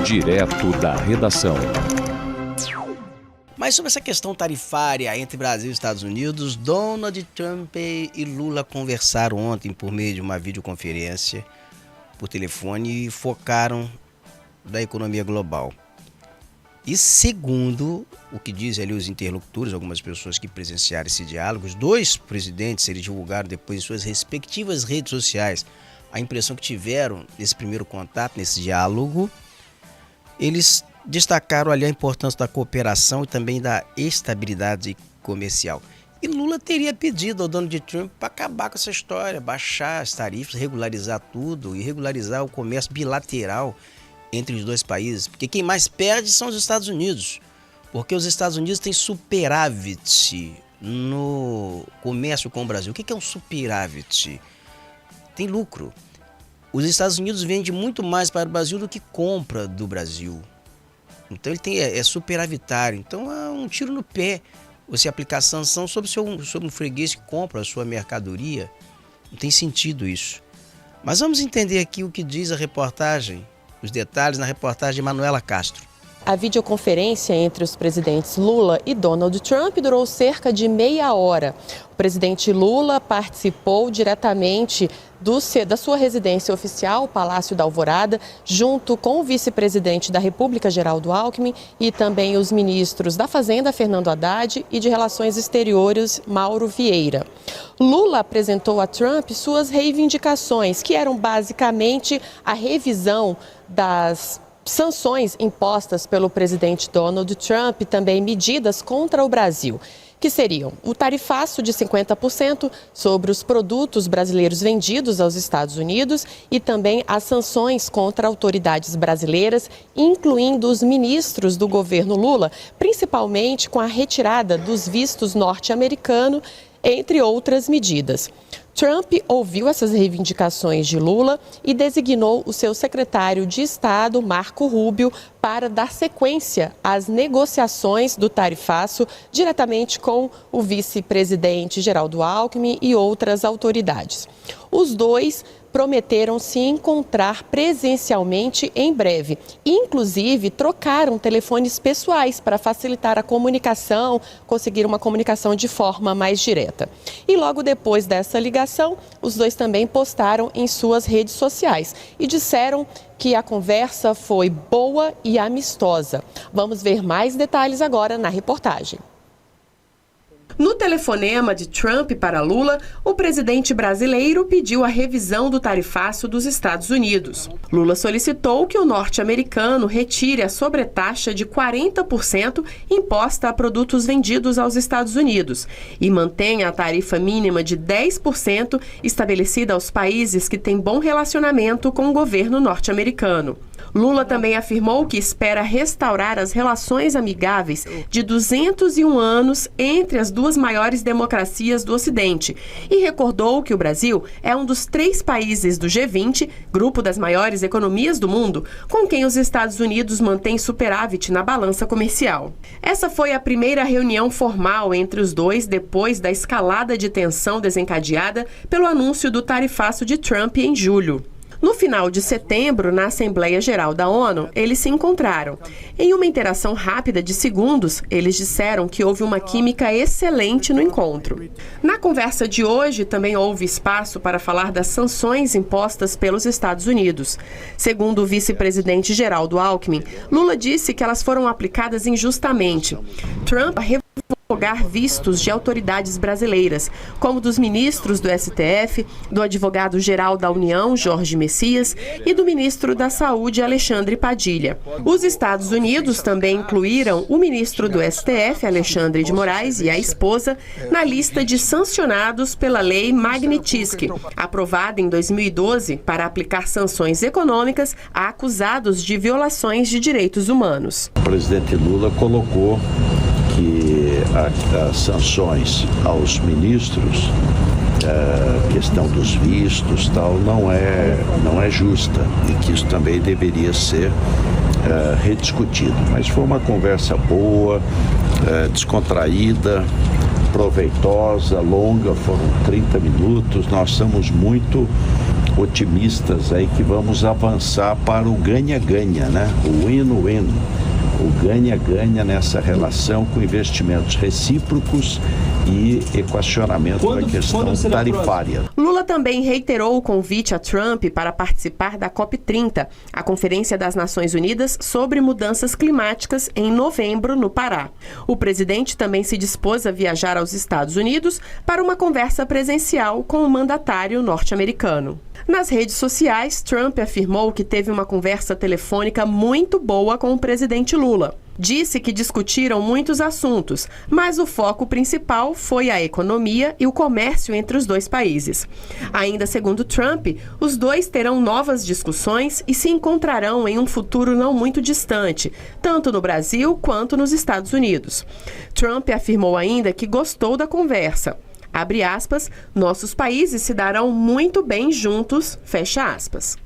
Direto da redação. Mas sobre essa questão tarifária entre Brasil e Estados Unidos, Donald Trump e Lula conversaram ontem por meio de uma videoconferência por telefone e focaram da economia global. E segundo o que dizem ali os interlocutores, algumas pessoas que presenciaram esse diálogo, os dois presidentes, eles divulgaram depois em suas respectivas redes sociais a impressão que tiveram nesse primeiro contato, nesse diálogo. Eles destacaram ali a importância da cooperação e também da estabilidade comercial. E Lula teria pedido ao Donald Trump para acabar com essa história, baixar as tarifas, regularizar tudo e regularizar o comércio bilateral entre os dois países. Porque quem mais perde são os Estados Unidos. Porque os Estados Unidos têm superávit no comércio com o Brasil. O que é um superávit? Tem lucro. Os Estados Unidos vendem muito mais para o Brasil do que compra do Brasil. Então ele é superavitário. Então é um tiro no pé você aplicar sanção sobre um freguês que compra a sua mercadoria. Não tem sentido isso. Mas vamos entender aqui o que diz a reportagem, os detalhes na reportagem de Manuela Castro. A videoconferência entre os presidentes Lula e Donald Trump durou cerca de meia hora. O presidente Lula participou diretamente da sua residência oficial, Palácio da Alvorada, junto com o vice-presidente da República, Geraldo Alckmin, e também os ministros da Fazenda, Fernando Haddad, e de Relações Exteriores, Mauro Vieira. Lula apresentou a Trump suas reivindicações, que eram basicamente a revisão das sanções impostas pelo presidente Donald Trump, também medidas contra o Brasil, que seriam o tarifaço de 50% sobre os produtos brasileiros vendidos aos Estados Unidos e também as sanções contra autoridades brasileiras, incluindo os ministros do governo Lula, principalmente com a retirada dos vistos norte-americanos, entre outras medidas. Trump ouviu essas reivindicações de Lula e designou o seu secretário de Estado, Marco Rubio, para dar sequência às negociações do tarifaço diretamente com o vice-presidente Geraldo Alckmin e outras autoridades. Os dois prometeram se encontrar presencialmente em breve. Inclusive, trocaram telefones pessoais para facilitar a comunicação, conseguir uma comunicação de forma mais direta. E logo depois dessa ligação, os dois também postaram em suas redes sociais e disseram que a conversa foi boa e amistosa. Vamos ver mais detalhes agora na reportagem. No telefonema de Trump para Lula, o presidente brasileiro pediu a revisão do tarifaço dos Estados Unidos. Lula solicitou que o norte-americano retire a sobretaxa de 40% imposta a produtos vendidos aos Estados Unidos e mantenha a tarifa mínima de 10% estabelecida aos países que têm bom relacionamento com o governo norte-americano. Lula também afirmou que espera restaurar as relações amigáveis de 201 anos entre as duas maiores democracias do Ocidente e recordou que o Brasil é um dos 3 países do G20, grupo das maiores economias do mundo, com quem os Estados Unidos mantêm superávit na balança comercial. Essa foi a primeira reunião formal entre os dois depois da escalada de tensão desencadeada pelo anúncio do tarifaço de Trump em julho. No final de setembro, na Assembleia Geral da ONU, eles se encontraram. Em uma interação rápida de segundos, eles disseram que houve uma química excelente no encontro. Na conversa de hoje, também houve espaço para falar das sanções impostas pelos Estados Unidos. Segundo o vice-presidente Geraldo Alckmin, Lula disse que elas foram aplicadas injustamente. Trump revogar vistos de autoridades brasileiras, como dos ministros do STF, do advogado-geral da União, Jorge Messias, e do ministro da Saúde, Alexandre Padilha. Os Estados Unidos também incluíram o ministro do STF, Alexandre de Moraes, e a esposa, na lista de sancionados pela Lei Magnitsky, aprovada em 2012 para aplicar sanções econômicas a acusados de violações de direitos humanos. O presidente Lula colocou que as sanções aos ministros, a questão dos vistos, tal, não é justa e que isso também deveria ser rediscutido. Mas foi uma conversa boa, descontraída, proveitosa, longa, foram 30 minutos. Nós estamos muito otimistas aí que vamos avançar para o ganha-ganha, né? O win-win. O ganha-ganha nessa relação com investimentos recíprocos e equacionamento da questão tarifária. Lula também reiterou o convite a Trump para participar da COP30, a Conferência das Nações Unidas sobre Mudanças Climáticas, em novembro, no Pará. O presidente também se dispôs a viajar aos Estados Unidos para uma conversa presencial com o mandatário norte-americano. Nas redes sociais, Trump afirmou que teve uma conversa telefônica muito boa com o presidente Lula. Disse que discutiram muitos assuntos, mas o foco principal foi a economia e o comércio entre os dois países. Ainda segundo Trump, os dois terão novas discussões e se encontrarão em um futuro não muito distante, tanto no Brasil quanto nos Estados Unidos. Trump afirmou ainda que gostou da conversa. Abre aspas, nossos países se darão muito bem juntos, fecha aspas.